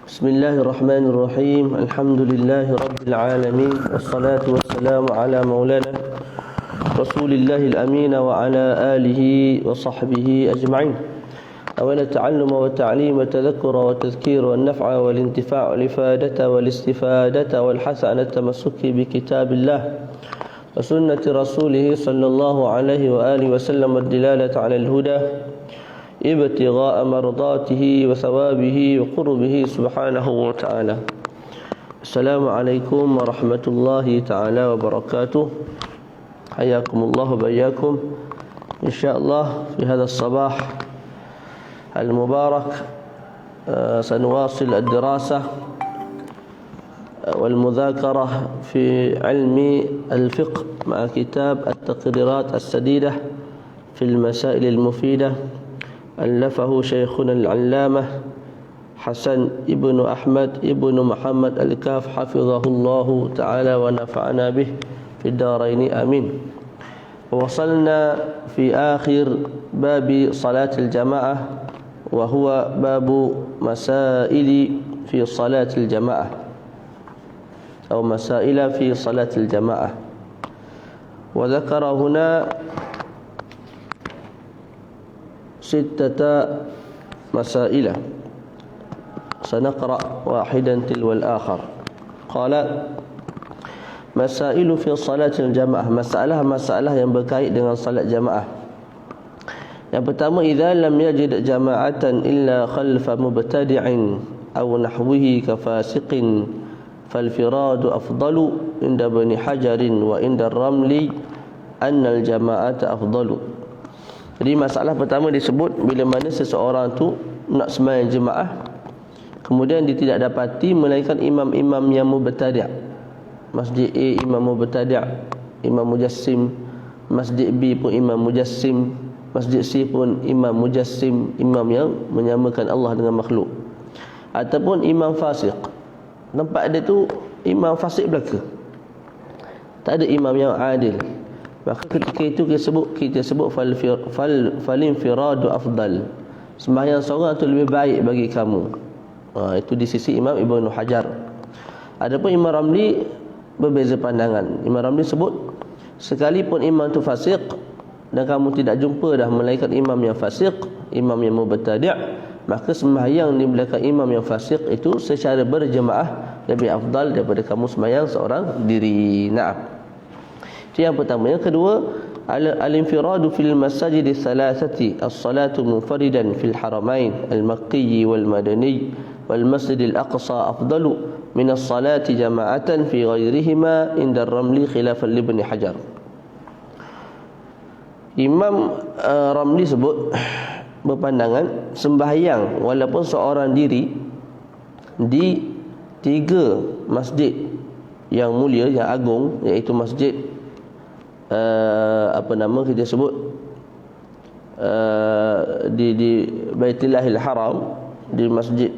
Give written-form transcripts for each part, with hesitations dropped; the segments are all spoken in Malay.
Bismillahirrahmanirrahim. Alhamdulillahirabbil alamin. Wassalatu wassalamu ala maulana Rasulillahil amin wa ala alihi wa sahbihi ajma'in. Awala ta'alluma wa ta'lima tadhakkura wa tadhkira wa naf'a wal intifa' wal ifadata wal istifadata wal hasanata tamassuki bi kitabillah wa sunnati rasulih sallallahu alaihi wa alihi wa sallam ad-dilalata 'ala al-huda ibtigha'a mardatihi wa thawabihi wa qurbihi subhanahu wa ta'ala. Assalamualaikum warahmatullahi ta'ala wabarakatuh. Hayakumullah wa bayyakum. Insyaallah fi hadha as-sabah al-mubarak sanuwasil ad-dirasah والمذاكرة في علم الفقه مع كتاب التقريرات السديدة في المسائل المفيدة ألفه شيخنا العلامة حسن ابن أحمد ابن محمد الكاف حفظه الله تعالى ونفعنا به في الدارين آمين. ووصلنا في آخر باب صلاة الجماعة وهو باب مسائل في صلاة الجماعة أو مسائل في صلاة الجماعة. وذكر هنا 6 مسائل سنقرأ واحدا تلو الآخر. قال مسائل في صلاة الجماعة. Masalah yang berkait dengan salat jamaah. Yang pertama, idza lam yajid jama'atan illa khalfa mubtadi'in aw nahwihi kafasiqin falfiradu afdalu inda Ibn Hajar wa inda Ramli anna al-jama'ata afdalu. Jadi masalah pertama disebut bila mana seseorang tu nak sembahyang jemaah, kemudian dia tidak dapati melainkan imam-imam yang mubtadi'. Masjid A imam mubtadi', imam mujassim. Masjid B pun imam mujassim. Masjid C pun imam mujassim, imam yang menyamakan Allah dengan makhluk. Ataupun imam fasik, tempat dia tu imam fasik belaka, tak ada imam yang adil. Maka ketika itu kita sebut falinfiradu afdal. Sembahyang seorang itu lebih baik bagi kamu. Itu di sisi Imam Ibn Hajar. Adapun Imam Ramli berbeza pandangan. Imam Ramli sebut sekalipun imam itu fasik dan kamu tidak jumpa dah melainkan imam yang fasik, imam yang mubtadi', maka sembahyang di belakang imam yang fasik itu secara berjemaah lebih afdal daripada kamu sembahyang seorang diri. Naam. Itu yang pertama. Yang kedua, al-infiradu fil masajid thalathati, as-salatu munfaridan fil haramain al-makki wal madani wal masjid al-aqsa afdalu min as-salati jama'atan fi ghairihima inda Ramli khilafan li Ibn Hajar. Imam Ramli sebut berpandangan sembahyang walaupun seorang diri di 3 masjid yang mulia, yang agung, iaitu masjid kita sebut di Baitullahil Haram, di masjid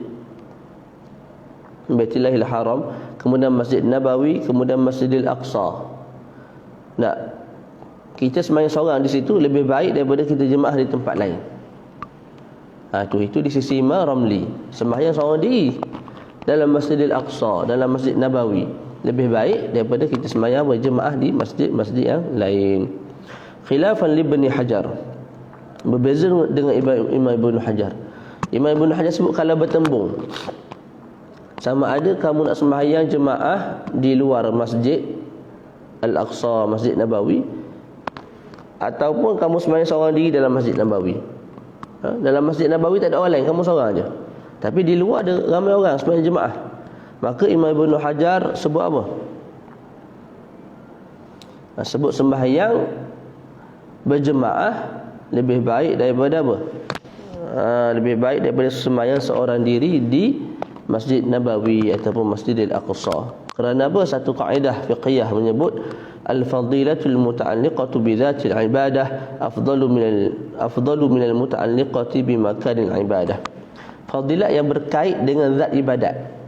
Baitullahil Haram, kemudian Masjid Nabawi, kemudian Masjidil Aqsa. Nah, kita sembahyang seorang di situ lebih baik daripada kita jemaah di tempat lain. Itu di sisi Imam Ramli. Sembahyang seorang diri dalam Masjidil Aqsa, dalam Masjid Nabawi, lebih baik daripada kita sembahyang berjemaah di masjid-masjid yang lain. Khilafan li Ibn Hajar, berbeza dengan Imam Ibn Hajar. Imam Ibn Hajar sebut kalau bertembung, sama ada kamu nak sembahyang jemaah di luar Masjid Al-Aqsa, Masjid Nabawi, ataupun kamu sembahyang seorang diri dalam Masjid Nabawi. Dalam Masjid Nabawi tak ada orang lain, kamu seorang aja. Tapi di luar ada ramai orang sembahyang jemaah. Maka Imam Ibn Hajar sebut apa? Sebut sembahyang berjemaah lebih baik daripada apa? Lebih baik daripada sembahyang seorang diri di Masjid Nabawi ataupun Masjidil Aqsa. Kerana apa? Satu kaedah fiqhiyah menyebut al-fadilatul muta'alliqatu bi dzatil ibadah afdalu min al-muta'alliqati bi makanil ibadah. Fadilat yang berkait dengan zat ibadat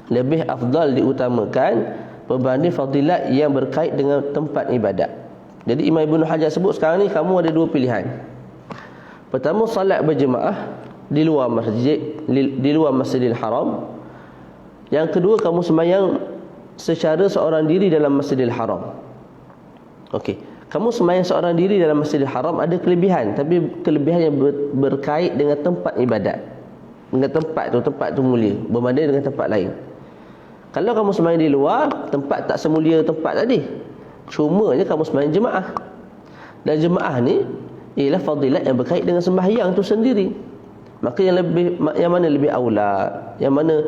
lebih afdal diutamakan berbanding fadilat yang berkait dengan tempat ibadat. Jadi Imam Ibn Hajar sebut sekarang ni kamu ada 2 pilihan. Pertama, salat berjemaah di luar masjid, di luar Masjidil Haram. Yang kedua, kamu sembahyang secara seorang diri dalam Masjidil Haram. Okey, kamu sembahyang seorang diri dalam Masjidil Haram ada kelebihan, tapi kelebihan yang berkait dengan tempat ibadat. Dengan tempat tu mulia berbanding dengan tempat lain. Kalau kamu sembahyang di luar, tempat tak semulia tempat tadi. Cumanya kamu sembahyang jemaah. Dan jemaah ni ialah fadilat yang berkait dengan sembahyang tu sendiri. Maka yang mana lebih aula, yang mana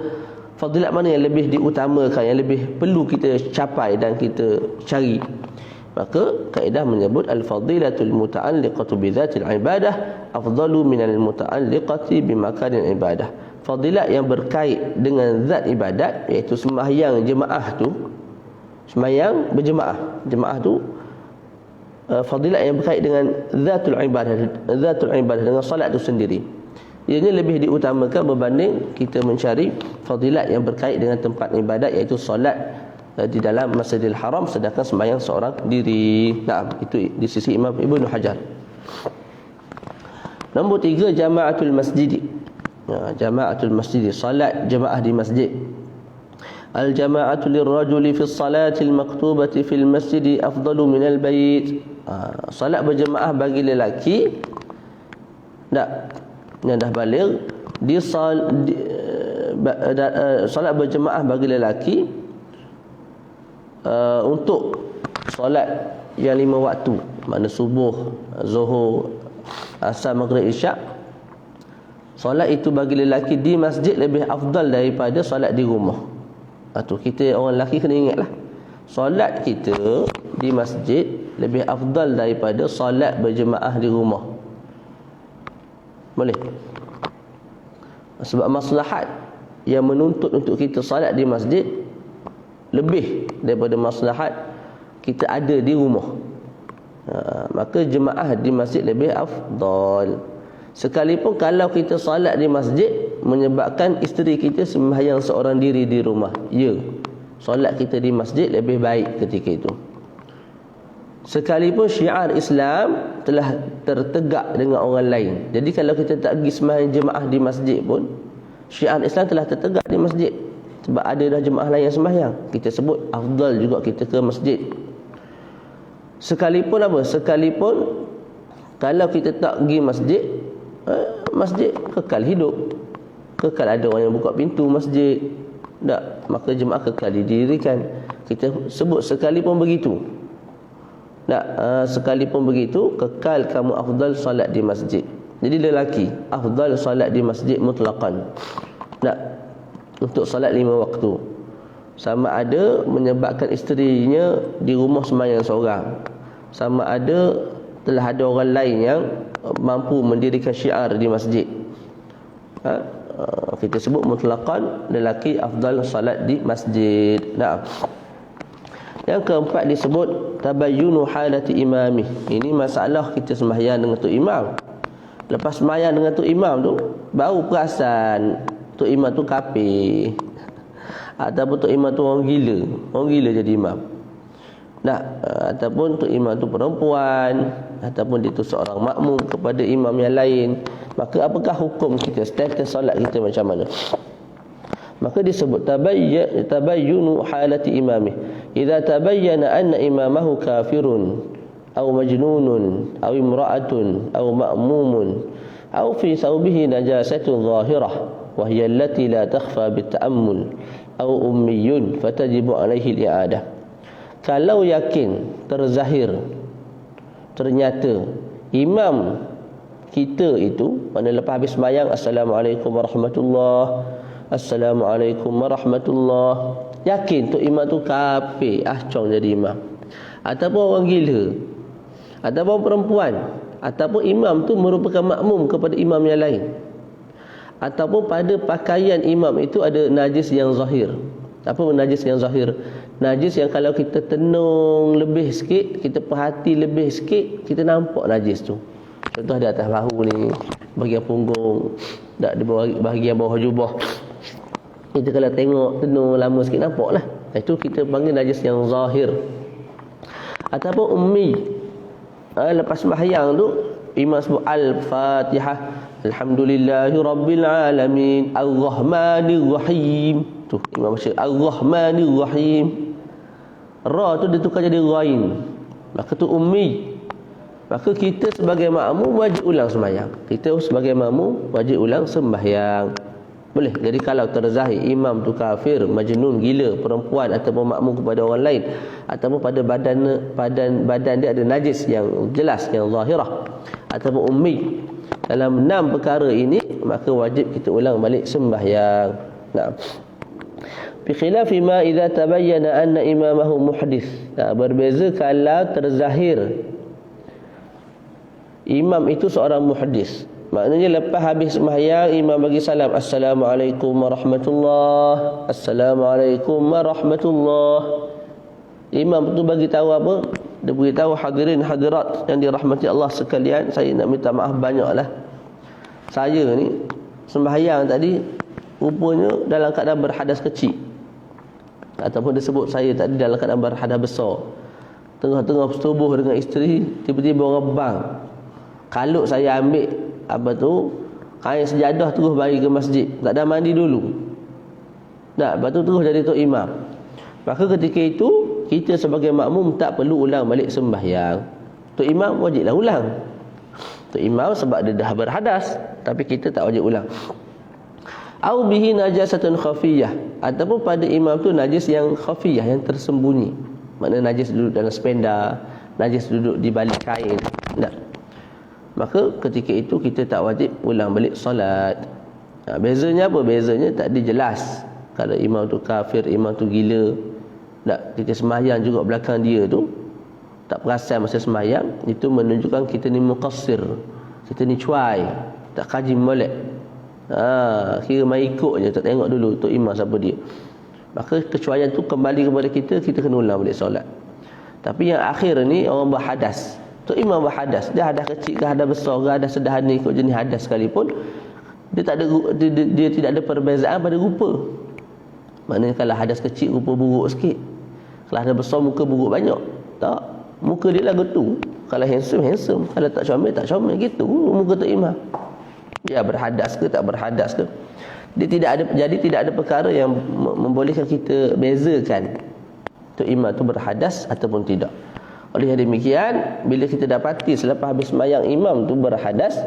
fadilat mana yang lebih diutamakan, yang lebih perlu kita capai dan kita cari. Maka kaedah menyebut al-fadilatul muta'alliqatu bi dzatil ibadah afdalu minal muta'alliqati bi makanil ibadah. Fadilat yang berkait dengan zat ibadat, iaitu sembahyang jemaah tu, sembahyang berjemaah, jemaah tu fadilat yang berkait dengan zatul ibadah dengan solat tu sendiri. Ianya lebih diutamakan berbanding kita mencari fadilat yang berkait dengan tempat ibadat, iaitu solat di dalam Masjidil Haram sedangkan sembahyang seorang diri. Nah, itu di sisi Imam Ibnu Hajar. Nombor 3, jama'atul masjid. Jama'atul masjid, salat jemaah di masjid. Al-jama'atu lirrajuli fi as-salati al-maktubati fil masjid afdalu min al-bait. Salat berjemaah bagi lelaki yang dah baligh, salat berjemaah bagi lelaki untuk solat yang 5 waktu, makna subuh, zuhur, asar, maghrib, isyak. Solat itu bagi lelaki di masjid lebih afdal daripada solat di rumah. Tu kita orang lelaki kena ingatlah, solat kita di masjid lebih afdal daripada solat berjemaah di rumah. Boleh? Sebab maslahat yang menuntut untuk kita solat di masjid lebih daripada maslahat kita ada di rumah. Maka jemaah di masjid lebih afdal. Sekalipun kalau kita salat di masjid menyebabkan isteri kita sembahyang seorang diri di rumah, ya, solat kita di masjid lebih baik ketika itu. Sekalipun syiar Islam telah tertegak dengan orang lain. Jadi kalau kita tak pergi sembahyang jemaah di masjid pun, syiar Islam telah tertegak di masjid. Sebab ada dah jemaah lain yang sembahyang, kita sebut afdal juga kita ke masjid. Sekalipun apa? Sekalipun kalau kita tak pergi masjid, masjid kekal hidup, kekal ada orang yang buka pintu masjid, tak, maka jemaah kekal didirikan. Kita sebut sekalipun begitu, tak, sekalipun begitu kekal kamu afdal solat di masjid. Jadi lelaki afdal solat di masjid mutlaqan, tak, untuk solat 5 waktu. Sama ada menyebabkan isterinya di rumah sembahyang seorang, sama ada telah ada orang lain yang mampu mendirikan syiar di masjid. Kita sebut mutlaqan lelaki afdal salat di masjid. Nah, yang keempat disebut tabayyunu halati imamih. Ini masalah kita sembahyang dengan tok imam. Lepas sembahyang dengan tok imam tu baru perasan tok imam tu kafir, ataupun tok imam tu orang gila jadi imam. Nah, ataupun tok imam tu perempuan, ataupun dia tu seorang makmum kepada imam yang lain, maka apakah hukum kita, status solat kita macam mana? Maka disebut tabayyunu halati imamih. Idza tabayyana anna imamahu kafirun aw majnunun aw imra'atun aw ma'mumun aw fi thawbihi najasatun zahirah wa hiya allati la takhfa bita'ammul aw ummiyun fatajibu alaihi al-i'adah. Kalau yakin terzahir ternyata imam kita itu, mana lepas habis sembahyang assalamualaikum warahmatullahi, assalamualaikum warahmatullahi, yakin tu imam tu kafir, acong jadi imam, ataupun orang gila, ataupun perempuan, ataupun imam tu merupakan makmum kepada imam yang lain, ataupun pada pakaian imam itu ada najis yang zahir. Apa najis yang zahir? Najis yang kalau kita tenung lebih sikit, kita perhati lebih sikit, kita nampak najis tu. Contoh di atas bahu ni, bahagian punggung, tak di bawah, bahagian bawah jubah. Kita kalau tengok tenung lama sikit nampak lah. Itu kita panggil najis yang zahir. Ataupun ummi, lepas sembahyang tu imam sebut Al-Fatihah, Alhamdulillahi Rabbil Alamin, Ar-Rahmanir Rahim. Tu imam baca Ar-Rahmanir Rahim. Ra tu ditukar jadi ghain. Maka tu ummi. Maka kita sebagai makmum wajib ulang sembahyang. Kita sebagai makmum wajib ulang sembahyang. Boleh. Jadi kalau terzahir imam tu kafir, majnun, gila, perempuan ataupun makmum kepada orang lain, ataupun pada badan dia ada najis yang jelas, yang zahirah, ataupun ummi, dalam 6 perkara ini, maka wajib kita ulang balik sembahyang. Nah, bi khilafi ma idza tabayyana anna imamahu muhdits. Berbeza kalau terzahir imam itu seorang muhdits. Maknanya lepas habis sembahyang imam bagi salam, Assalamualaikum warahmatullahi, Assalamualaikum warahmatullahi. Imam tu bagi tahu apa? Dia beritahu hadirin hadirat yang dirahmati Allah sekalian, saya nak minta maaf banyaklah. Saya ni sembahyang tadi rupanya dalam keadaan berhadas kecil, ataupun disebut saya tadi dalam keadaan berhadas besar. Tengah-tengah bersetubuh dengan isteri, tiba-tiba rebang. Kalau saya ambil kain sejadah terus bagi ke masjid, tak ada mandi dulu. Lepas tu terus jadi tok imam. Maka ketika itu kita sebagai makmum tak perlu ulang balik sembahyang. Tok imam wajiblah ulang. Tok imam sebab dia dah berhadas, tapi kita tak wajib ulang. Au bihi najasatun khafiyah, ataupun pada imam tu najis yang khafiyah, yang tersembunyi. Maknanya najis duduk dalam spenda, najis duduk di balik kain. Maka ketika itu kita tak wajib ulang balik solat. Bezanya apa? Bezanya tadi jelas. Kalau imam tu kafir, imam tu gila, tak, kita sembahyang juga belakang dia tu, tak perasan masa sembahyang, itu menunjukkan kita ni muqassir, kita ni cuai, tak kaji molek. Kira main ikut je, tak tengok dulu tok imam siapa dia. Maka kecuaian tu kembali kepada kita kena ulang balik solat. Tapi yang akhir ni orang berhadas. Tok imam berhadas, dia hadas kecil ke hadas besar ke hadas sederhana ikut jenis hadas sekalipun, dia tidak ada perbezaan pada rupa. Maknanya kalau hadas kecil rupa buruk sikit, kalau hadas besar muka buruk banyak. Tak, muka dia lah gitu. Kalau handsome, kalau tak comel gitu muka tok imam. Ya berhadas ke tak berhadas ke, dia tidak ada perkara yang membolehkan kita bezakan tok imam tu berhadas ataupun tidak. Oleh demikian, bila kita dapati selepas habis sembahyang imam tu berhadas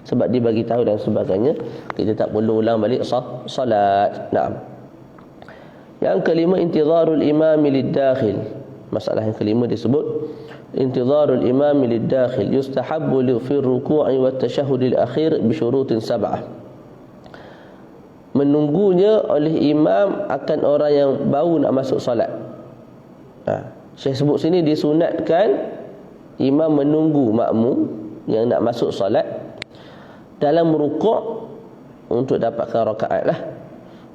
sebab dia bagi tahu dan sebagainya, kita tak perlu ulang balik solat. Naam. Yang kelima, intizarul imam lid-dakhil. Masalah yang kelima disebut intizarul imam lid-dakhil, yustahabbu fi ruku'i wat tashahhud al-akhir bi syurutin sab'ah. Menunggunya oleh imam akan orang yang baru nak masuk solat. Syekh sebut sini disunatkan imam menunggu makmum yang nak masuk solat dalam rukuk untuk dapatkan rakaat lah,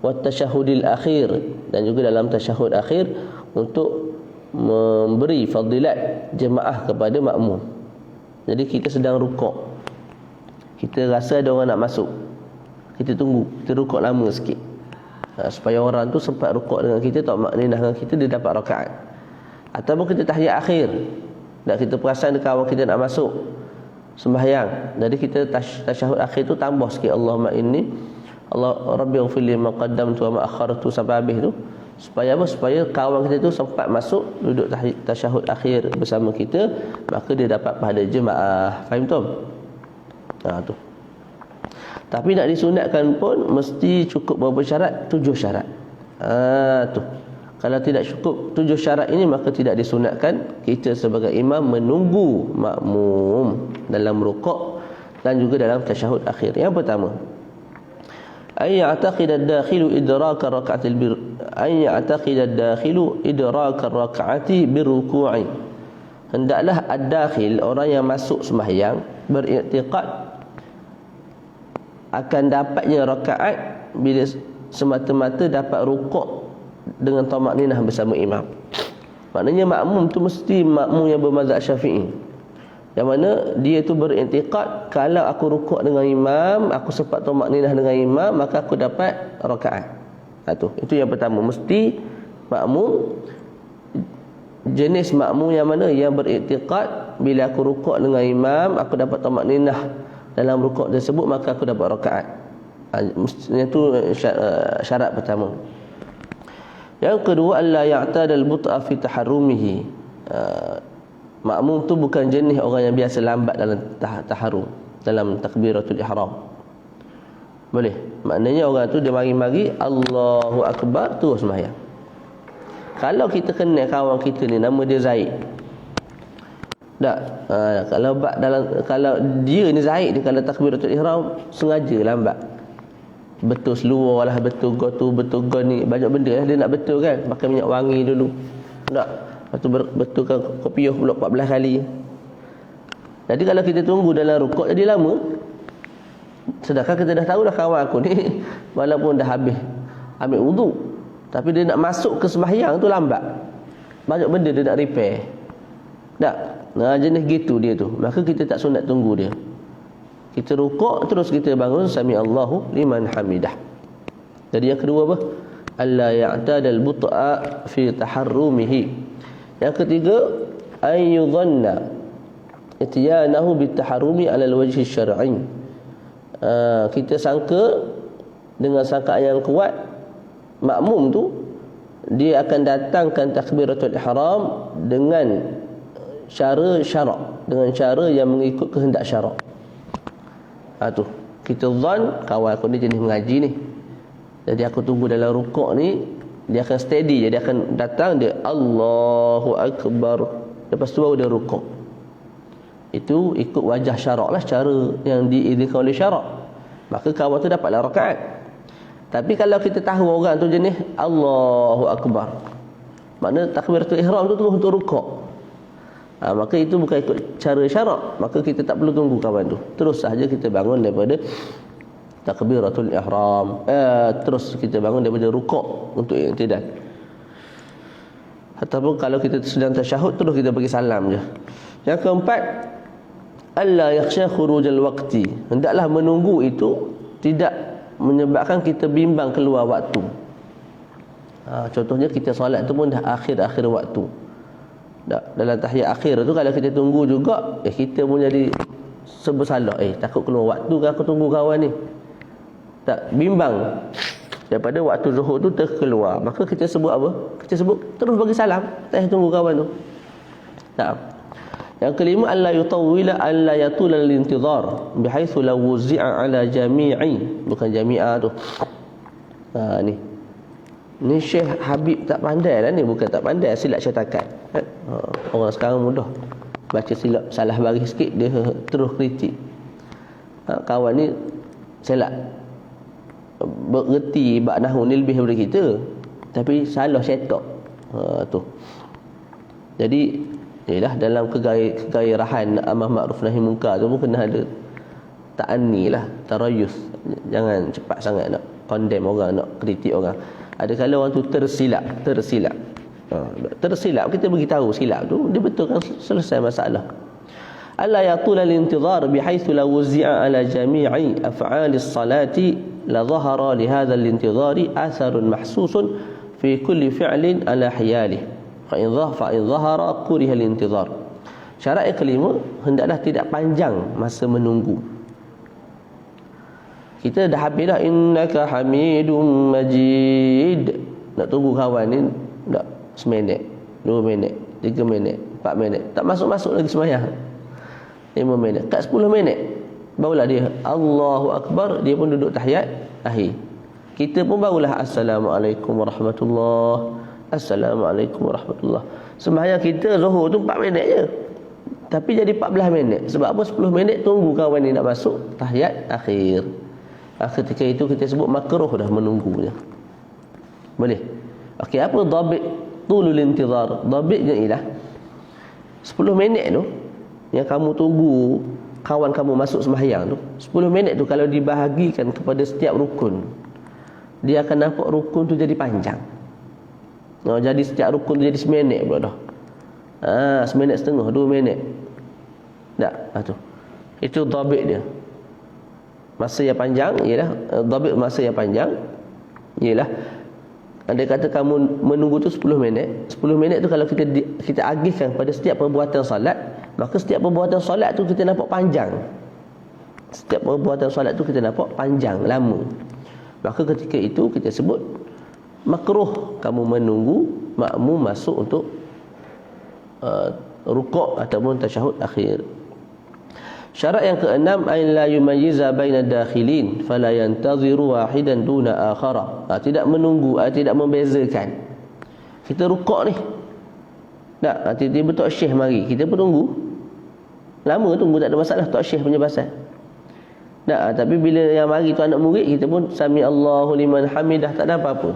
wa tasyahudil akhir, dan juga dalam tasyahud akhir untuk memberi fadilat jemaah kepada makmum. Jadi kita sedang rukuk, kita rasa ada orang nak masuk, kita tunggu, kita rukuk lama sikit, supaya orang tu sempat rukuk dengan kita, tak maknina dengan kita, dia dapat rakaat. Ataupun kita tahiyat akhir dan kita perasan kawan kita nak masuk sembahyang, jadi kita tasyahud akhir tu tambah sikit, Allahumma inni Allah Rabbi ighfir li ma qaddamtu wa ma akhartu, sampai habis tu. Supaya apa? Supaya kawan kita tu sempat masuk duduk tasyahud akhir bersama kita, maka dia dapat pahala jemaah. Faham tu? Tu. Tapi nak disunatkan pun mesti cukup berapa syarat? 7 syarat. Tu. Kalau tidak cukup 7 syarat ini, maka tidak disunatkan kita sebagai imam menunggu makmum dalam rukuk dan juga dalam tasyahud akhir. Yang pertama, ay ya'taqid ad-dakhilu idraka rak'atil rak'ati birruku'i. Hendaklah ad-dakhil, orang yang masuk sembahyang, beriktikad akan dapatnya rakaat bila semata-mata dapat rukuk dengan tamakninah bersama imam. Maknanya makmum tu mesti makmum yang bermazhab Syafi'i, yang mana dia tu beriktikad kalau aku rukuk dengan imam, aku sempat tamakninah dengan imam, maka aku dapat rakaat. Itu yang pertama, mesti makmum, jenis makmum yang mana yang beriktikad bila aku rukuk dengan imam, aku dapat tamakninah dalam rukuk tersebut, maka aku dapat rakaat. Itu syarat pertama. Yang kedua, alla ya'tada al-but'a fi taharrumihi. Makmum tu bukan jenis orang yang biasa lambat dalam taharrum, dalam takbiratul ihram. Boleh. Maknanya orang tu dia mari-mari Allahu Akbar terus sembahyang. Kalau kita kenal kawan kita ni nama dia Zaid. Tak. Kalau dia ni Zaid ni, kalau takbiratul ihram sengaja lambat. Betul seluar lah, betul gotu, betul gon ni, banyak benda lah dia nak betul kan. Pakai minyak wangi dulu. Tak. Lepas tu betulkan kopiah pula 14 kali. Jadi kalau kita tunggu dalam rukuk jadi lama. Sedangkan kita dah tahu dah kawan aku ni walaupun dah habis ambil wudu, tapi dia nak masuk ke sembahyang tu lambat. Banyak benda dia nak repair. Tak? Nah, jenis gitu dia tu. Maka kita tak sunat tunggu dia. Kita rukuk terus kita bangun sami Allahu liman hamidah. Jadi yang kedua apa? Alla ya'tadal but'a fi taharrumihi. Yang ketiga, ayyudhanna ityanahu bitaharrumi 'ala al-wajhi syar'i. Kita sangka dengan sangkaan yang kuat makmum tu dia akan datangkan takbiratul ihram dengan cara syarak, dengan cara yang mengikut kehendak syarak. Tu kita zan kawan aku ni jenis mengaji ni, jadi aku tunggu dalam rukuk ni dia akan steady, jadi akan datang dia Allahu Akbar, lepas tu baru dia rukuk. Itu ikut wajah syarak lah, cara yang diizinkan oleh syarak, maka kawan tu dapatlah rakaat. Tapi kalau kita tahu orang tu jenis Allahu Akbar, makna takbiratul ihram tu terus untuk rukuk, maka itu bukan ikut cara syarak, maka kita tak perlu tunggu kawan tu, terus sahaja kita bangun daripada takbiratul ihram, terus kita bangun daripada rukuk untuk i'tidal. Ataupun kalau kita sedang tasyahud, terus kita bagi salam je. Yang keempat, alla yakhsha khurujal waqti. Hendaklah menunggu itu tidak menyebabkan kita bimbang keluar waktu. Contohnya kita solat tu pun dah akhir-akhir waktu. Dalam tahiyat akhir tu kalau kita tunggu juga, kita pun jadi bersalah, takut keluar waktu ke aku tunggu kawan ni. Tak, bimbang daripada waktu zuhur tu terkeluar, maka kita sebut apa? Kita sebut terus bagi salam, tak tunggu kawan tu. Tak. Yang kelima, alla yutawwila alla yatula al-intizar bihaitsu law wuzi'a ala jami'i, bukan jami'ah tu. Ni Syekh Habib tak pandai lah ni, bukan tak pandai, silap cetakan. Orang sekarang mudah baca silap, salah baris sikit dia terus kritik. Kawan ni silap, bererti bab nahwu ni lebih daripada kita, tapi salah cetak. Tu. Jadi yalah, dalam kegairahan amar ma'ruf nahi munkar tu pun kena ada ta'anni lah, tarayus. Jangan cepat sangat nak condemn orang, nak kritik orang. Ada kala orang tu tersilap. Tersilap kita beritahu silap tu, dia betulkan, selesai masalah. Alla yatula al-intizar bihaitsu law wuzi'a ala jami'i af'alis salati la dhahara li hadha al-intizari atharun mahsusun fi kulli fi'lin ala hiyalihi fa in dhahara kuriha al-intizar. Syarat yang kelima, hendaklah tidak panjang masa menunggu. Kita dah habis dah, innaka hamidum majid, nak tunggu kawan ni tak seminit, 2 minit, 3 minit, 4 minit, tak masuk-masuk lagi sembahyang, 5 minit, kat 10 minit barulah dia Allahu Akbar, dia pun duduk tahiyat akhir. Kita pun barulah Assalamualaikum warahmatullahi, Assalamualaikum warahmatullahi. Sembahyang kita zuhur tu 4 minit je, tapi jadi 14 minit. Sebab apa? 10 minit tunggu kawan ni nak masuk tahiyat akhir. Ketika itu kita sebut makruh dah menunggunya. Boleh? Okey, apa dhabit tulul intizar? Dhabitnya ialah 10 minit tu yang kamu tunggu kawan kamu masuk sembahyang tu, 10 minit tu kalau dibahagikan kepada setiap rukun, dia akan nampak rukun tu jadi panjang. Jadi setiap rukun tu jadi seminit pula dah. Seminit setengah, 2 minit. Tak, tu. Itu dhabit dia. Masa yang panjang ialah dhabit, masa yang panjang ialah andai kata kamu menunggu tu 10 minit. 10 minit tu kalau kita agihkan pada setiap perbuatan salat, Maka setiap perbuatan solat tu kita nampak panjang. Setiap perbuatan solat tu kita nampak panjang, lama. Maka ketika itu kita sebut makruh kamu menunggu makmum masuk untuk rukuk ataupun tasyahud akhir. Syarat yang keenam, ay la yumayyiza baina dakhilin fala yantaziru wahidan duna akhara. Tidak menunggu, tidak membezakan. Kita rukuk ni, tak, tiba-tiba Tok Syekh mari, kita pun tunggu. Lama tunggu, tak ada masalah, Tok Syekh punya pasal. Tak, tapi bila yang mari tu anak murid, kita pun sami Allahu liman hamidah, tak ada apa-apa.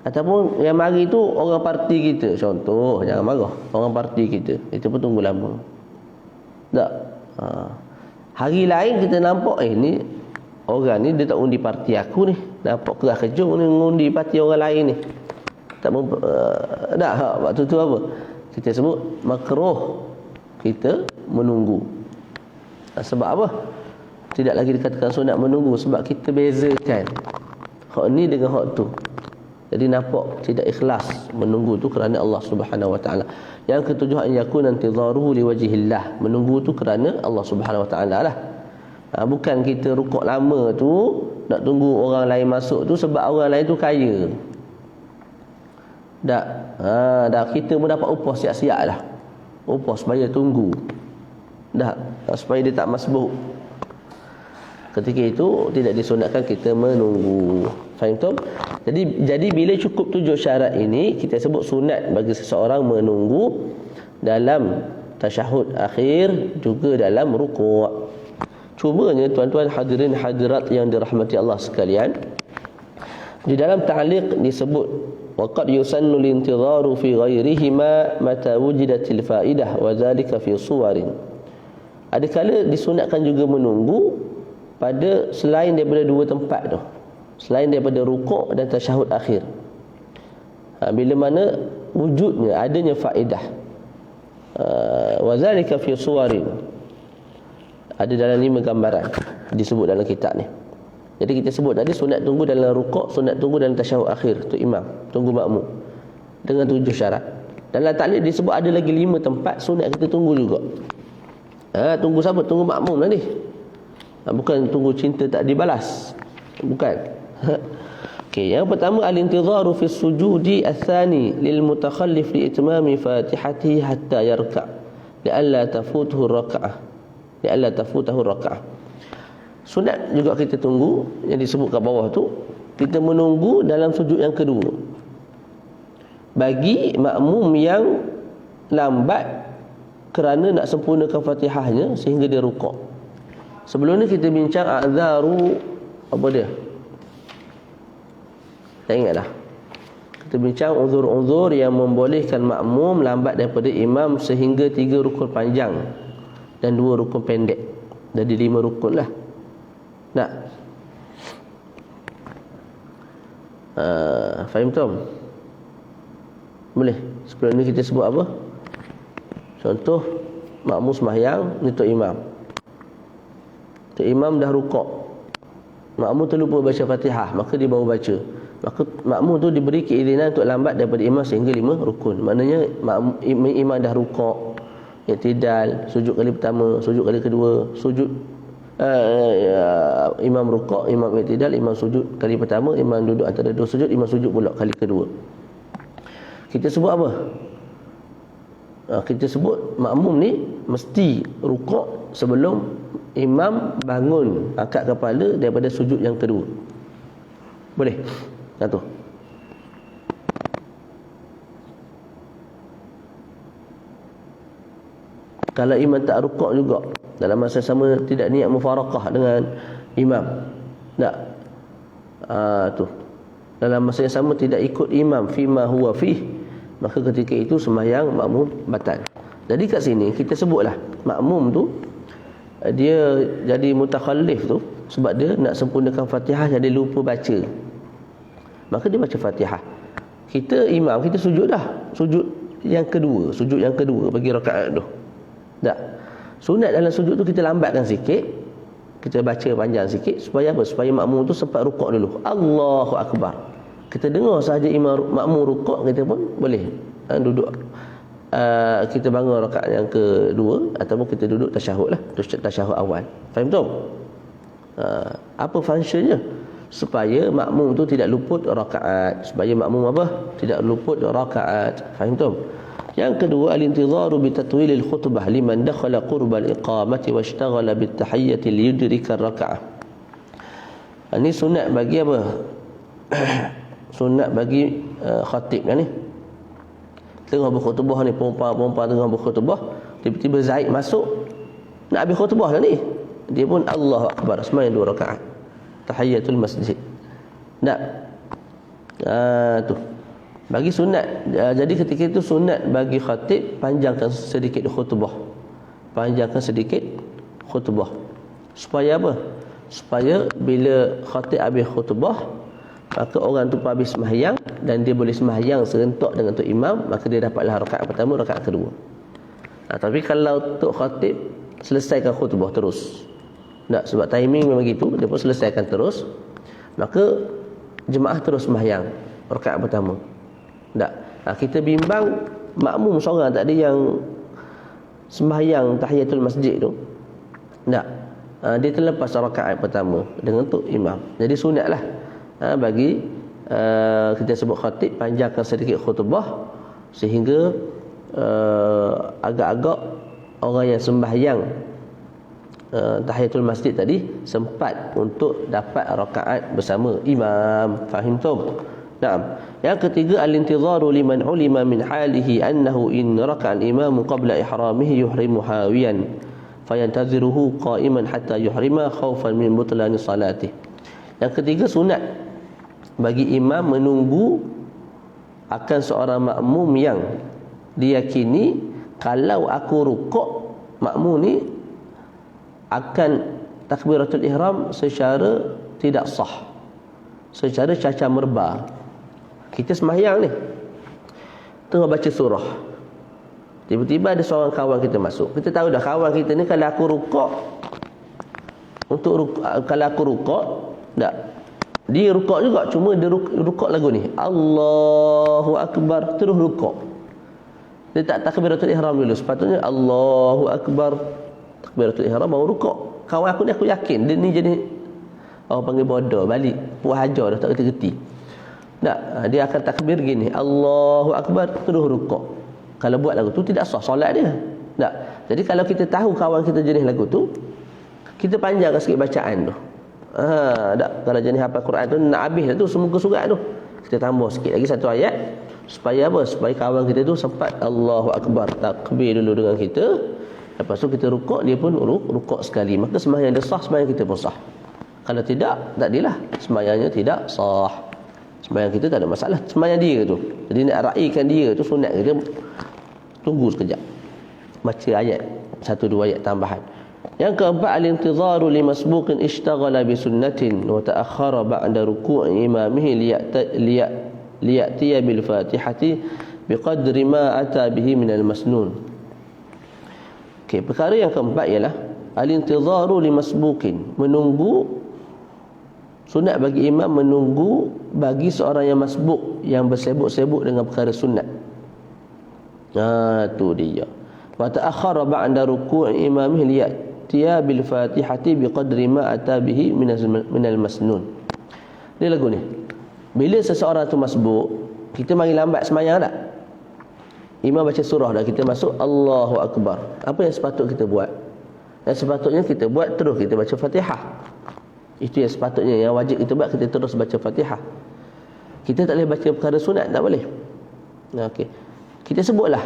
Ataupun yang mari tu orang parti kita, contoh, jangan marah, orang parti kita pun tunggu lama. Tak. Hari lain kita nampak, ni orang ni dia tak undi parti aku ni, nampak kerah kejung ni ngundi parti orang lain ni. Tak waktu tu apa? Kita sebut makruh kita menunggu. Sebab apa? Tidak lagi dikatakan sunat menunggu, sebab kita bezakan hak ni dengan hak tu. Jadi nampak tidak ikhlas menunggu tu kerana Allah Subhanahu wa taala. Yang ketujuh, an yakuna intizaruhu liwajhillah. Menunggu tu kerana Allah Subhanahu wa taala lah. Bukan kita rukuk lama tu nak tunggu orang lain masuk tu sebab orang lain tu kaya. Dah kita pun dapat upah siap-siap lah. Upah supaya tunggu. Supaya dia tak masbuk. Ketika itu tidak disunatkan kita menunggu. Faham tak? Jadi bila cukup 7 syarat ini, kita sebut sunat bagi seseorang menunggu dalam tasyahud akhir, juga dalam rukuk. Cumanya tuan-tuan hadirin hadirat yang dirahmati Allah sekalian, di dalam ta'liq disebut waqad yusannu al-intidharu fi ghairihima mata wujidatil faidah wa dhalika fi suwarin. Adakala disunatkan juga menunggu pada selain daripada dua tempat tu, selain daripada rukuk dan tasyahud akhir. Bila mana wujudnya, adanya faedah. Wa zalika fi suwarin. Ada dalam 5 gambaran disebut dalam kitab ni. Jadi kita sebut tadi sunat tunggu dalam rukuk, sunat tunggu dalam tasyahud akhir tu imam, tunggu makmum dengan 7 syarat. Dalam taklid disebut ada lagi 5 tempat sunat kita tunggu juga. Tunggu siapa? Tunggu makmum tadi. Bukan tunggu cinta tak dibalas. Bukan. Okey, yang pertama al-intidharu fi sujudi ats-tsani lil mutakhallif li itmami fatihatihi hatta yarka' li'alla tafutuhu raka'ah. Sunat juga kita tunggu yang disebut kat bawah tu, kita menunggu dalam sujud yang kedua. Bagi makmum yang lambat kerana nak sempurnakan Fatihahnya sehingga dia rukuk. Sebelum ni kita bincang a'dharu apa dia? Tak ingat dah. Kita bincang uzur-uzur yang membolehkan makmum lambat daripada imam sehingga 3 rukun panjang dan 2 rukun pendek. Jadi 5 rukun lah. Nak? Faham Tom? Boleh? Sebelum ni kita sebut apa? Contoh, makmum sembahyang, ni tok imam. Tok imam dah rukuk. Makmum terlupa baca Fatihah, maka dia baru baca. Maka makmum tu diberi keizinan untuk lambat daripada imam sehingga 5 rukun. Maknanya imam dah rukuk, i'tidal, sujud kali pertama, sujud kali kedua, sujud imam rukuk, imam i'tidal, imam sujud kali pertama, imam duduk antara 2 sujud, imam sujud pula kali kedua. Kita sebut apa? Kita sebut makmum ni mesti rukuk sebelum imam bangun angkat kepala daripada sujud yang kedua. Boleh? Satu. Kalau imam tak rukuk juga, dalam masa sama tidak niat mufarakah dengan imam, tak? Tu. Dalam masa yang sama tidak ikut imam fima huwa fih, maka ketika itu sembahyang makmum batal. Jadi kat sini kita sebutlah makmum tu dia jadi mutakhallif tu sebab dia nak sempurnakan Fatihah, jadi lupa baca. Maka dia baca Fatihah. Kita imam, kita sujud dah. Sujud yang kedua bagi rakaat tu. Tak. Sunat dalam sujud tu kita lambatkan sikit. Kita baca panjang sikit supaya apa? Supaya makmum tu sempat rukuk dulu. Allahu akbar. Kita dengar sahaja imam makmum rukuk, kita pun boleh duduk kita bangun rakaat yang kedua ataupun kita duduk tasyahud lah, tasyahud awal. Faham tak? Apa fungsinya? Supaya makmum tu tidak luput rakaat, supaya makmum apa? Tidak luput rakaat. Faham tak? Yang kedua, al-intizaru bi tatwilil khutbah liman dakhala qurbal iqamati washtaghala bit tahiyyati liyudrika ar-raka'ah. Ini sunat bagi apa? Sunat bagi khatib kan ni. Tengah berkhutbah ni, perempuan tengah berkhutbah, tiba-tiba Zaid masuk nak habis khutbah lah ni. Dia pun Allahu Akbar, sembahyang 2 rakaat tahiyyatul masjid. Tak? Tu. Bagi sunat. Jadi ketika itu sunat bagi khatib panjangkan sedikit khutbah. Panjangkan sedikit khutbah. Supaya apa? Supaya bila khatib habis khutbah, maka orang tu habis sembahyang dan dia boleh sembahyang serentak dengan tok imam, maka dia dapatlah rakaat pertama, rakaat kedua. Tapi kalau tok khatib selesaikan khutbah terus, tak, sebab timing memang gitu, dia pun selesaikan terus, maka jemaah terus sembahyang rakaat pertama. Tak, kita bimbang makmum seorang tak ada yang sembahyang tahiyatul masjid tu. Tak, dia terlepas rakaat pertama dengan tok imam. Jadi sunatlah bagi kita sebut khatib panjangkan sedikit khutbah sehingga agak-agak orang yang sembahyang tahiyatul masjid tadi sempat untuk dapat rakaat bersama imam. Fahim tu? Naam. Yang ketiga, al-intizaru liman ulima min halihi annahu in raka'a al-imam qabla ihramihi yuhrimu hawiyan fayantaziruhu qa'iman hatta yuhrima khaufan min butlani salati. Yang ketiga, sunat bagi imam menunggu akan seorang makmum yang diyakini kalau aku rukuk, makmum ni akan takbiratul ihram secara tidak sah, secara cacat merba. Kita sembahyang ni tengah baca surah, tiba-tiba ada seorang kawan kita masuk. Kita tahu dah kawan kita ni kalau aku rukuk, kalau aku rukuk, tak, dia rukuk juga, cuma dia rukuk lagu ni, Allahu Akbar, terus rukuk. Dia tak takbiratul ihram dulu. Sepatutnya Allahu Akbar, takbiratul ihram, baru rukuk. Kawan aku ni aku yakin dia ni jadi orang panggil bodoh, balik puas hajar dah, tak reti-reti. Tak, dia akan takbir gini, Allahu Akbar, terus rukuk. Kalau buat lagu tu tidak sah solat dia. Tak. Jadi kalau kita tahu kawan kita jenis lagu tu, kita panjangkan sikit bacaan tu. Tak. Kalau jenis hafal Quran tu nak habis tu semua surat tu, kita tambah sikit lagi satu ayat. Supaya apa? Supaya kawan kita tu sempat Allahu Akbar, takbir dulu dengan kita. Lepas tu kita rukuk, dia pun rukuk sekali. Maka sembahyang dia sah, sembahyang kita pun sah. Kalau tidak, tak dilah, sembahyangnya tidak sah. Sembahyang kita tak ada masalah, sembahyang dia tu. Jadi nak raikan dia tu sunat kita tunggu sekejap, baca ayat 1-2 ayat tambahan. Yang keempat, al-intizaru limasbuqin ishtaghala bi sunnatin wa ta'akhkhara ba'da ruku'i imamihi liya'tiya bil fatihati biqadri ma ata bihi minal masnun. Okey, perkara yang keempat ialah al-intizaru limasbuqin, menunggu. Sunat bagi imam menunggu bagi seorang yang masbuk, yang bersibuk-sibuk dengan perkara sunat. Tu dia. Wa ta'akhkhara ba'da ruku'i imamihi liya'tiya bil fatihati biqadri ma ata bihi minal masnun. Dia lagu ni. Bila seseorang tu masbuk, kita mari lambat sembahyang tak? Imam baca surah dah, kita masuk Allahu Akbar. Apa yang sepatut kita buat? Yang sepatutnya kita buat terus kita baca Fatihah. Itu yang sepatutnya, yang wajib kita buat, kita terus baca Fatihah. Kita tak boleh baca perkara sunat, tak boleh. Okey. Kita sebutlah,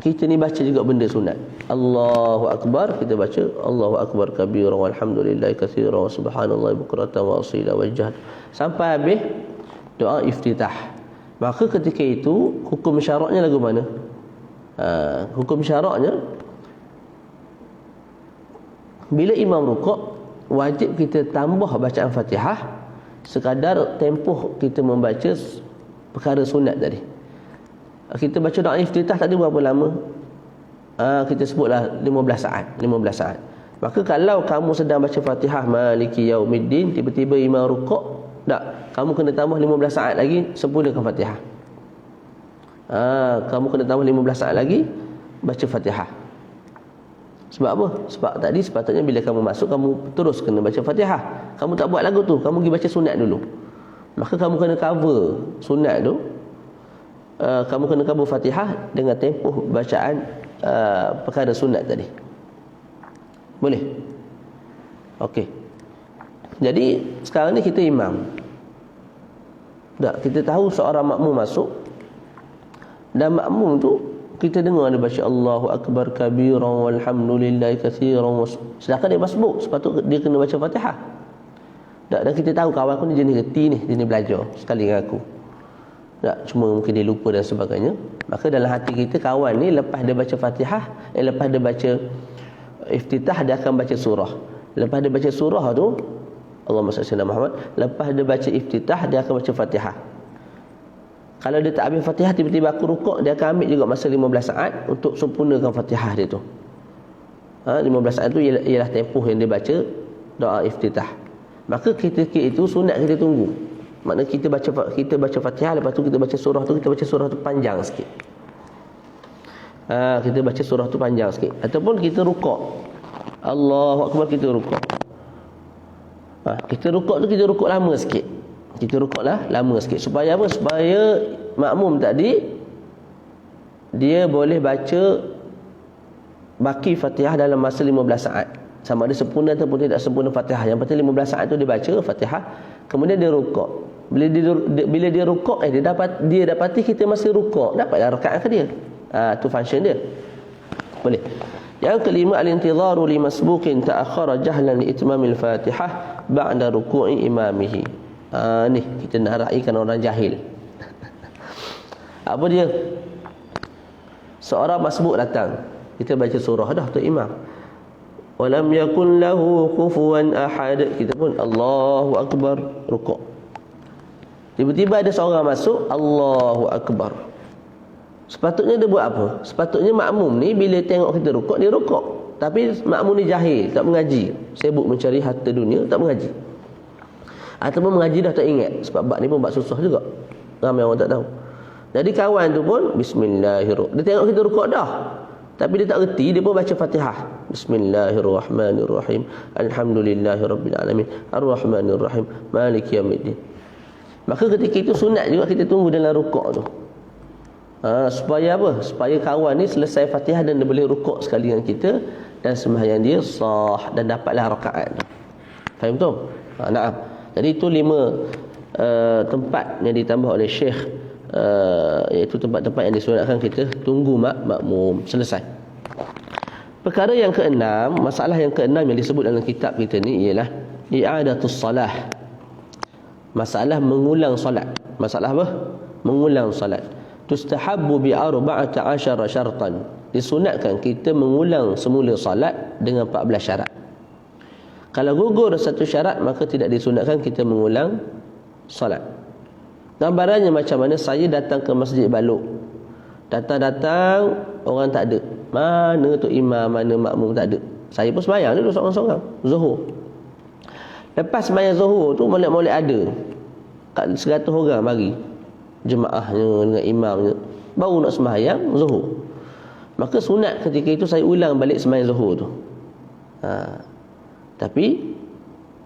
kita ni baca juga benda sunat. Allahu Akbar, kita baca Allahu Akbar kabira walhamdulillahi katsira wa subhanallahi bukratan wa asila wa jahd sampai habis doa iftitah. Maka ketika itu hukum syaraknya lagu mana? Hukum syaraknya, bila imam rukuk, wajib kita tambah bacaan Fatihah sekadar tempoh kita membaca perkara sunat tadi. Kita baca doa iftitah tadi berapa lama? Kita sebutlah 15 saat. Maka kalau kamu sedang baca Fatihah Maliki Yaumiddin, tiba-tiba imam rukuk, tak, kamu kena tambah 15 saat lagi sempurnakan Fatihah. Kamu kena tambah 15 saat lagi baca Fatihah. Sebab apa? Sebab tadi sepatutnya bila kamu masuk, kamu terus kena baca Fatihah. Kamu tak buat lagu tu, kamu pergi baca sunat dulu. Maka kamu kena cover sunat tu, kamu kena cover Fatihah dengan tempoh bacaan perkara sunat tadi. Boleh? Okey. Jadi sekarang ni kita imam. Tak, kita tahu seorang makmum masuk, dan makmum tu kita dengar dia baca Allahu Akbar kabiran walhamdulillahi katsiran, sedangkan dia masbuk, sepatutnya dia kena baca Fatihah. Tak, dan kita tahu kawan aku ni jenis reti ni, jenis belajar sekali dengan aku. Tak, cuma mungkin dia lupa dan sebagainya. Maka dalam hati kita, kawan ni lepas dia baca Fatihah, lepas dia baca iftitah, dia akan baca surah. Lepas dia baca surah tu, Allahumma salli ala Muhammad, lepas dia baca iftitah, dia akan baca Fatihah. Kalau dia tak ambil Fatihah, tiba-tiba aku rukuk, dia akan ambil juga masa 15 saat untuk sempurnakan Fatihah dia tu. 15 saat tu ialah tempoh yang dia baca doa iftitah. Maka ketika itu sunat kita tunggu. Maknanya kita baca Fatihah, lepas tu kita baca surah tu, kita baca surah tu panjang sikit. Kita baca surah tu panjang sikit. Ataupun kita rukuk, Allahu Akbar, kita rukuk. Kita rukuk tu, kita rukuk lama sikit. Kita rukuklah lama sikit. Supaya apa? Supaya makmum tadi dia boleh baca baki Fatihah dalam masa 15 saat. Sama ada sempurna ataupun tidak sempurna Fatihah. Yang penting 15 saat tu dia baca Fatihah, kemudian dia rukuk. Bila dia rukuk, dia dapati kita masih rukuk, dapatlah rakaat ke dia. Tu function dia. Boleh. Yang kelima, al-intizaru li masbuqin ta'akhkhara jahlan li itmamil Fatihah ba'da ruku'i imamihi. Ni kita nak raikan orang jahil. Apa dia? Seorang masbuk datang, kita baca surah dah tu imam. Walam yakun lahu kufuwan ahad, kita pun Allahu Akbar, rukuk. Tiba-tiba ada seorang masuk, Allahu Akbar. Sepatutnya dia buat apa? Sepatutnya makmum ni bila tengok kita rukuk, dia rukuk. Tapi makmum ni jahil, tak mengaji, sibuk mencari harta dunia, tak mengaji. Ataupun mengaji dah tak ingat. Sebab bab ni pun bab susah juga, ramai orang tak tahu. Jadi kawan tu pun bismillahirrahmanirrahim, dia tengok kita rukuk dah, tapi dia tak reti, dia pun baca Fatihah. Bismillahirrahmanirrahim, alhamdulillahirabbil alamin, arrahmanirrahim, maliki yaumiddin. Maka ketika itu sunat juga kita tunggu dalam rukuk tu. Supaya apa? Supaya kawan ni selesai Fatihah dan dia boleh rukuk sekali dengan kita, dan sembahyang dia sah dan dapatlah rakaat. Faham tu? Naam. Jadi itu 5 tempat yang ditambah oleh Syekh, iaitu tempat-tempat yang disunatkan kita tunggu makmum selesai. Perkara yang keenam, masalah yang keenam yang disebut dalam kitab kita ni ialah i'adatus salah. Masalah mengulang solat. Masalah apa? Mengulang solat. Tustahabbu bi 14 syartan. Disunatkan kita mengulang semula solat dengan 14 syarat. Kalau gugur satu syarat, maka tidak disunatkan kita mengulang solat. Gambarannya macam mana? Saya datang ke Masjid Balok. Datang-datang, orang tak ada. Mana tu imam, mana makmum, tak ada. Saya pun sembahyang dulu seorang-seorang Zuhur. Lepas sembahyang Zuhur tu, molek-molek ada 100 orang mari, jemaahnya dengan imamnya, baru nak sembahyang Zuhur. Maka sunat ketika itu saya ulang balik sembahyang Zuhur tu. Tapi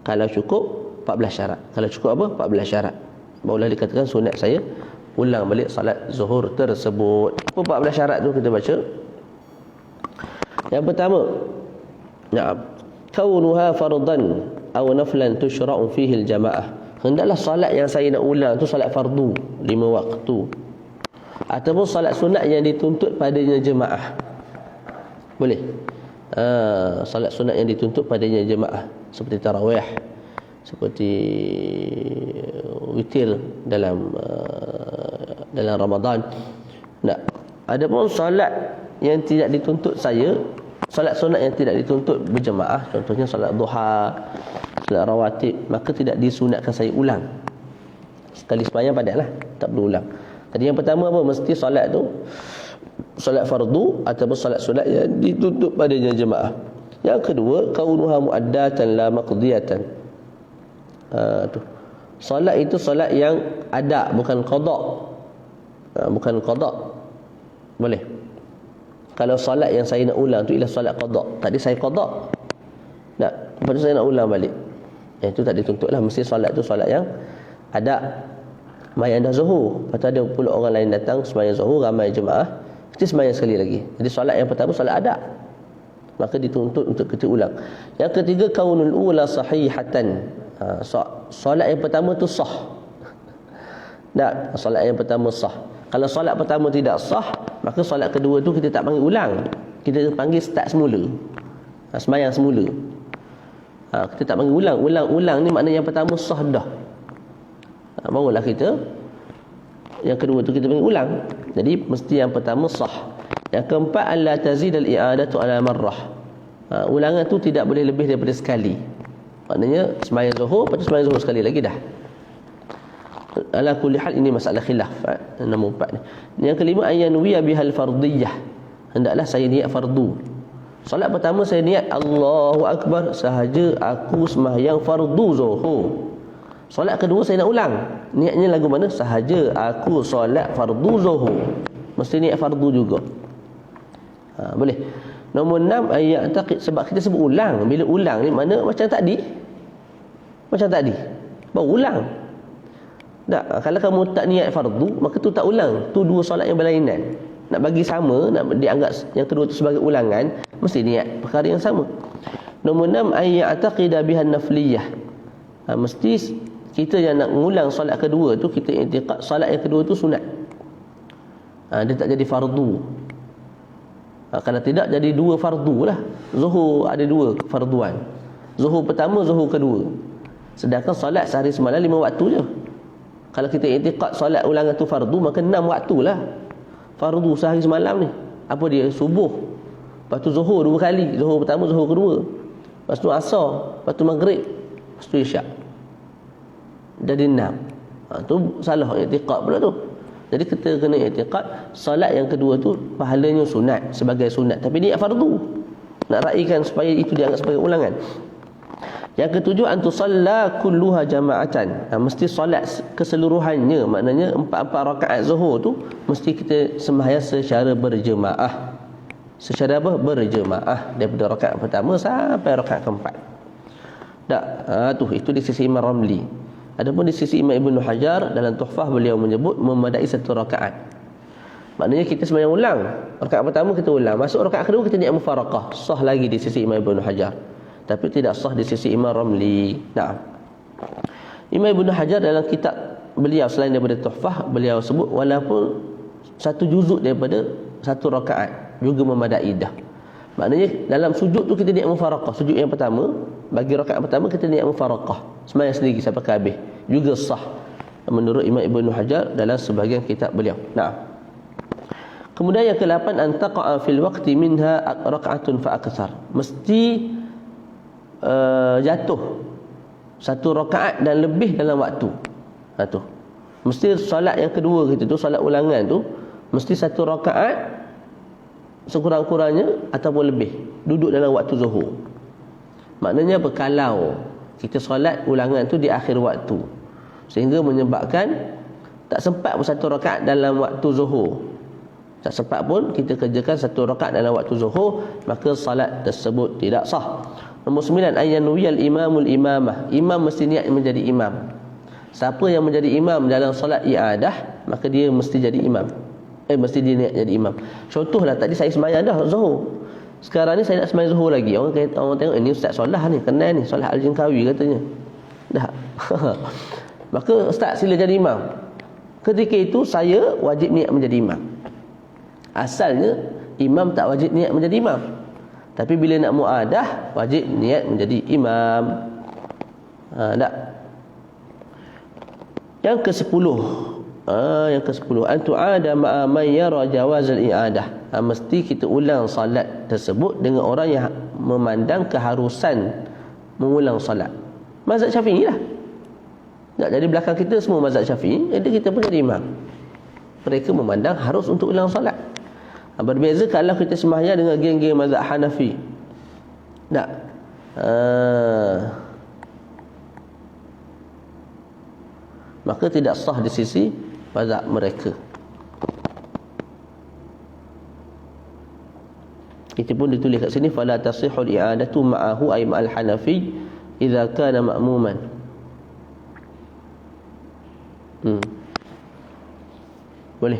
kalau cukup 14 syarat. Kalau cukup apa? 14 syarat. Barulah dikatakan sunat saya ulang balik salat Zuhur tersebut. Apa 14 syarat tu kita baca? Yang pertama, kaunuha fardan aw naflan tushra'u fihi al-jamaah. Hendaklah salat yang saya nak ulang tu salat fardu 5 waktu, ataupun salat sunat yang dituntut padanya jemaah. Boleh. Salat sunat yang dituntut padanya jemaah, seperti tarawih, seperti witir dalam Ramadan. Adapun salat yang tidak dituntut saya, salat sunat yang tidak dituntut berjemaah, contohnya salat duha, salat rawatib, maka tidak disunatkan saya ulang. Sekali sembahyang padahlah, tak perlu ulang. Tadi yang pertama apa? Mesti salat tu salat fardu ataupun salat sunat yang dituntut padanya jemaah. Yang kedua, kaunuha muaddatan la maqdiyatan. Tu. Salat itu salat yang ada, bukan qada. Bukan qada. Boleh. Kalau solat yang saya nak ulang tu ialah solat qada. Tadi saya qada. Tak, lepas tu saya nak ulang balik. Itu tak dituntutlah, mesti solat tu solat yang ada. Mai anda zuhur, lepas tu ada pula orang lain datang sembahyang zuhur, ramai jemaah, mesti sembahyang sekali lagi. Jadi solat yang pertama solat ada, maka dituntut untuk kita ulang. Yang ketiga, kaunul ula sahihatan. Solat yang pertama tu sah. Tak, solat yang pertama sah. Kalau solat pertama tidak sah, maka solat kedua tu kita tak panggil ulang, kita panggil start semula, sembahyang semula. Kita tak panggil ulang. Ulang ni maknanya yang pertama sah dah, barulah kita yang kedua tu kita panggil ulang. Jadi mesti yang pertama sah. Yang keempat, alla tazid al-i'adatu ala marrah. Ulangan tu tidak boleh lebih daripada sekali. Maknanya sembahyang zuhur, lepas tu sembahyang zuhur sekali lagi dah. Ala kulli hal, ini masalah khilaf. Nombor 4 ni. Yang kelima, ayyanwiya bihal fardiyah. Hendaklah saya niat fardu. Solat pertama saya niat Allahu Akbar, sahaja aku sembahyang fardu zuhur. Solat kedua saya nak ulang, niatnya lagu mana? Sahaja aku solat fardu zuhur. Mesti niat fardu juga. Boleh. Nombor 6, ayat taqid. Sebab kita sebut ulang, bila ulang ni mana macam tadi, baru ulang. Tak, kalau kamu tak niat fardu, maka tu tak ulang. Tu dua solat yang berlainan. Nak bagi sama, nak dianggap yang kedua tu sebagai ulangan, mesti niat perkara yang sama. Nombor 6, ayat taqid bihan nafliyah. Mesti kita yang nak mengulang solat kedua tu, kita i'tiqad solat yang kedua tu sunat. Dia tak jadi fardu. Kalau tidak, jadi dua fardu lah. Zuhur ada dua farduan, zuhur pertama, zuhur kedua. Sedangkan solat sehari semalam 5 waktu je. Kalau kita i'tiqad solat ulangan tu fardu, maka 6 waktu lah fardu sehari semalam ni. Apa dia? Subuh, lepas tu zuhur 2 kali, zuhur pertama, zuhur kedua, lepas tu asar, lepas tu maghrib, lepas tu isyak. Jadi 6. Tu salah i'tiqad pula tu. Jadi kita kena i'tiqad solat yang kedua tu pahalanya sunat, sebagai sunat, tapi niat fardu. Nak raikan supaya itu dianggap sebagai ulangan. Yang ketujuh, antusalla kulluha jama'atan. Mesti solat keseluruhannya, maknanya 4 rakaat zuhur tu mesti kita sembahyang secara berjemaah. Secara apa? Berjemaah, daripada rakaat pertama sampai rakaat keempat. Tak, itu di sisi Imam Ramli. Adapun di sisi Imam Ibn Hajar, dalam Tuhfah beliau menyebut memadai 1 rakaat. Maknanya kita sembahyang ulang, rakaat pertama kita ulang, masuk rakaat kedua kita niat mufaraqah, sah lagi di sisi Imam Ibn Hajar, tapi tidak sah di sisi Imam Ramli. Imam Ibn Hajar dalam kitab beliau selain daripada Tuhfah, beliau sebut walaupun 1 juzuk daripada 1 rakaat juga memadai dah. Maknanya dalam sujud tu kita niat mufaraqah. Sujud yang pertama, bagi rakaat pertama kita niat mufaraqah, sembahyang sendiri sampai ke habis, juga sah menurut Imam Ibn Hajar dalam sebahagian kitab beliau. Kemudian yang ke-8, antaqa'a fil waqti minha raka'atun fa akthar. Mesti jatuh 1 rakaat dan lebih dalam waktu. Tu mesti solat yang kedua kita tu, solat ulangan tu, mesti 1 rakaat sekurang-kurangnya ataupun lebih duduk dalam waktu zuhur. Maknanya apa? Kalau kita solat ulangan tu di akhir waktu, sehingga menyebabkan tak sempat pun 1 rakaat dalam waktu zuhur, tak sempat pun kita kerjakan 1 rakaat dalam waktu zuhur, maka salat tersebut tidak sah. Nombor 9, ayyanwiyal imamul imamah. Imam mesti niat menjadi imam. Siapa yang menjadi imam dalam solat i'adah, maka dia mesti jadi imam. Mesti dia niat jadi imam. Contohlah, tadi saya sembahyang dah zuhur, sekarang ni saya nak sembahyang zuhur lagi. Orang tengok ini Ustaz Solah ni, kenal ni, Solah Al-Jengkawi katanya. Dah. Maka Ustaz sila jadi imam. Ketika itu saya wajib niat menjadi imam. Asalnya imam tak wajib niat menjadi imam, tapi bila nak muadah wajib niat menjadi imam. Tak. Yang ke-10, antu'ada ma'a man yara jawaz al-i'adah. Mesti kita ulang salat tersebut dengan orang yang memandang keharusan mengulang salat. Mazhab Syafi'i lah. Tak, jadi belakang kita semua mazhab Syafi'i, jadi kita pun jadi imam. Mereka memandang harus untuk ulang salat. Berbeza kalau kita sembahyang dengan geng-geng mazhab Hanafi. Tak. Maka tidak sah di sisi mazhab mereka. Itu pun ditulis kat sini, fala tasihul i'adatu ma'ahu ay ma'al Hanafi idza kana ma'muman. Boleh.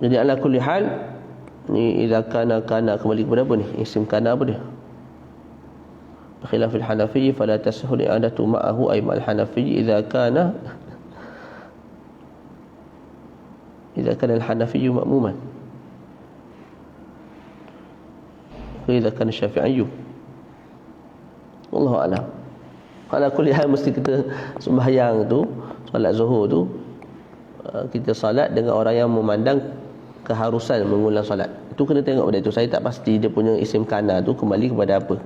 Jadi ala kulli hal ni idza kana kembali kepada apa ni? Isim kana apa dia? Khilaf al-Hanafi fala tasihul i'adatu ma'ahu ay ma'al Hanafi idza kana al-Hanafi ma'muman. Idza kana Syafi'i. Wallahu a'lam. Ala kulli hal mesti kita sembahyang tu, solat zuhur tu, kita solat dengan orang yang memandang keharusan mengulang solat. Itu kena tengok pada itu. Saya tak pasti dia punya isim kana tu kembali kepada apa.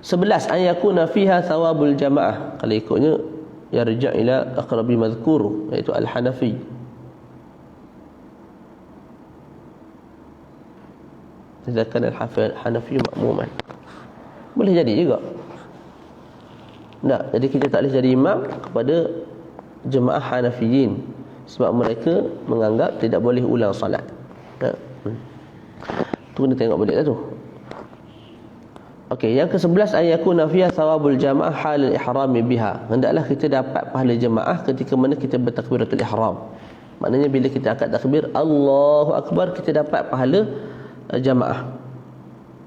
11 an yakuna fiha thawabul jamaah. Kalau ikutnya yarja' ila aqrabi madhkur, iaitu al-Hanafi. Idza kana al-Hanafi ma'muman. Boleh jadi juga. Tak, jadi kita tak boleh jadi imam kepada jemaah Hanafiyin sebab mereka menganggap tidak boleh ulang solat. Tu kena tengok balik lah tu. Okey, yang ke-11 ayakuna fiha thawabul jamaah hal al-ihram biha. Hendaklah kita dapat pahala jemaah ketika mana kita bertakbiratul ihram. Maknanya bila kita angkat takbir Allahu akbar, kita dapat pahala jamaah.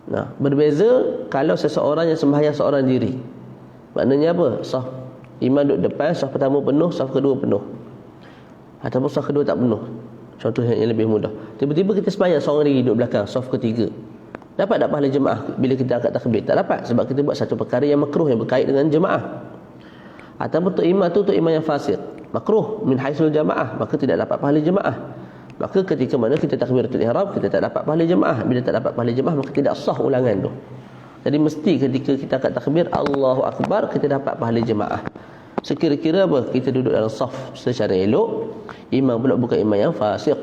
Nah, berbeza kalau seseorang yang sembahyang seorang diri. Maknanya apa? Saf imam duduk depan, saf pertama penuh, saf kedua penuh. Ataupun saf kedua tak penuh. Contoh yang lebih mudah. Tiba-tiba kita sembahyang seorang diri duduk belakang, saf ketiga. Dapat tak pahala jemaah bila kita angkat takbir? Tak dapat, sebab kita buat satu perkara yang makruh yang berkait dengan jemaah. Ataupun tok imam yang fasik, makruh min haitsul jamaah, maka tidak dapat pahala jemaah. Maka ketika mana kita takbiratul ihram, kita tak dapat pahala jemaah. Bila tak dapat pahala jemaah, maka tidak sah ulangan tu. Jadi mesti ketika kita angkat takbir Allahu akbar, kita dapat pahala jemaah. Sekira-kira apa? Kita duduk dalam saf secara elok, imam pula bukan imam yang fasik.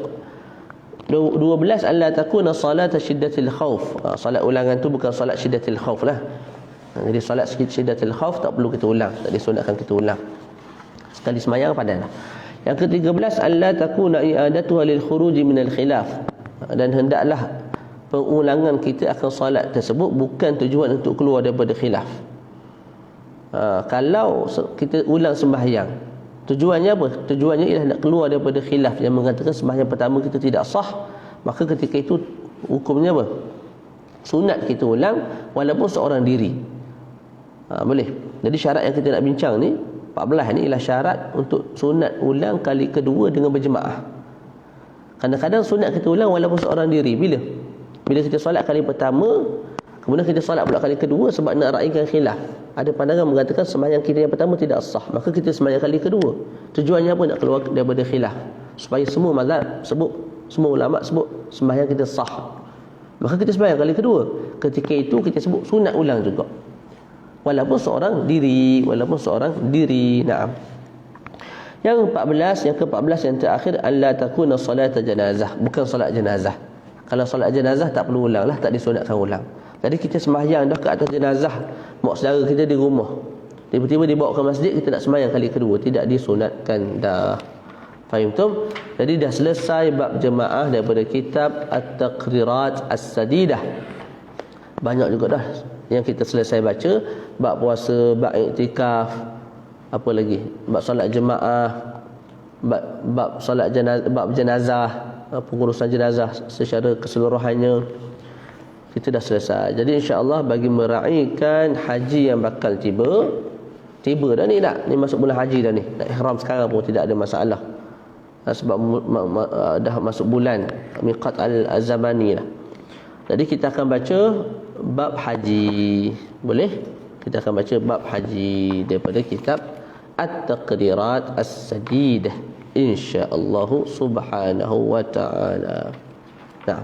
12 alla takuna salat syiddatil khauf. Salat ulangan tu bukan salat syiddatil khauf lah. Jadi salat syiddatil khauf tak perlu kita ulang, tak disunatkan kita ulang. Sekali sembahyang padahlah. Yang ke-13 alla takuna i'adatuha lil khuruj min al khilaf. Dan hendaklah pengulangan kita akan solat tersebut bukan tujuan untuk keluar daripada khilaf. Kalau kita ulang sembahyang, tujuannya apa? Tujuannya ialah nak keluar daripada khilaf yang mengatakan sembahyang pertama kita tidak sah, maka ketika itu hukumnya apa? Sunat kita ulang walaupun seorang diri. Boleh. Jadi syarat yang kita nak bincang ni 14 ni ialah syarat untuk sunat ulang kali kedua dengan berjemaah. Kadang-kadang sunat kita ulang walaupun seorang diri. Bila kita solat kali pertama, kemudian kita solat pula kali kedua sebab nak raikan khilaf. Ada pandangan mengatakan sembahyang kita yang pertama tidak sah, maka kita sembahyang kali kedua. Tujuannya apa? Nak keluar daripada khilaf, supaya semua mazhab sebut, semua ulama sebut sembahyang kita sah. Maka kita sembahyang kali kedua. Ketika itu kita sebut sunat ulang juga. Walaupun seorang diri. Naam. Yang 14, yang ke-14 yang terakhir, alla takuna salat janazah, bukan solat jenazah. Kalau solat jenazah tak perlu ulang lah, tak disunatkan ulang. Jadi kita sembahyang dah ke atas jenazah, mak saudara kita di rumah, tiba-tiba dibawa ke masjid, kita nak sembahyang kali kedua, tidak disunatkan dah. Faham tu? Jadi dah selesai bab jemaah daripada kitab At-Taqrirat As-Sadidah. Banyak juga dah yang kita selesai baca. Bab puasa, bab iktikaf, apa lagi? Bab solat jemaah, bab solat jenazah, bab jenazah, pengurusan jenazah secara keseluruhannya. Kita dah selesai. Jadi insya-Allah bagi meraihkan haji yang bakal tiba dah ni dah. Ni masuk bulan haji dah ni. Nak ihram sekarang pun tidak ada masalah. Sebab dah masuk bulan miqat al-zamani dah. Jadi kita akan baca bab haji. Boleh? Kita akan baca bab haji daripada kitab At-Taqrirat As-Sadidah, insya-Allah subhanahu wa ta'ala. Nah,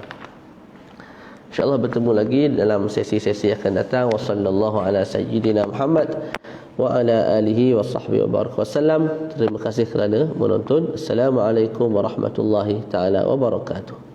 insya-Allah bertemu lagi dalam sesi-sesi akan datang. Wa sallallahu ala sayyidina Muhammad wa ala alihi wa sahbihi wa baraka wasallam. Terima kasih kerana menonton. Assalamualaikum warahmatullahi taala wabarakatuh.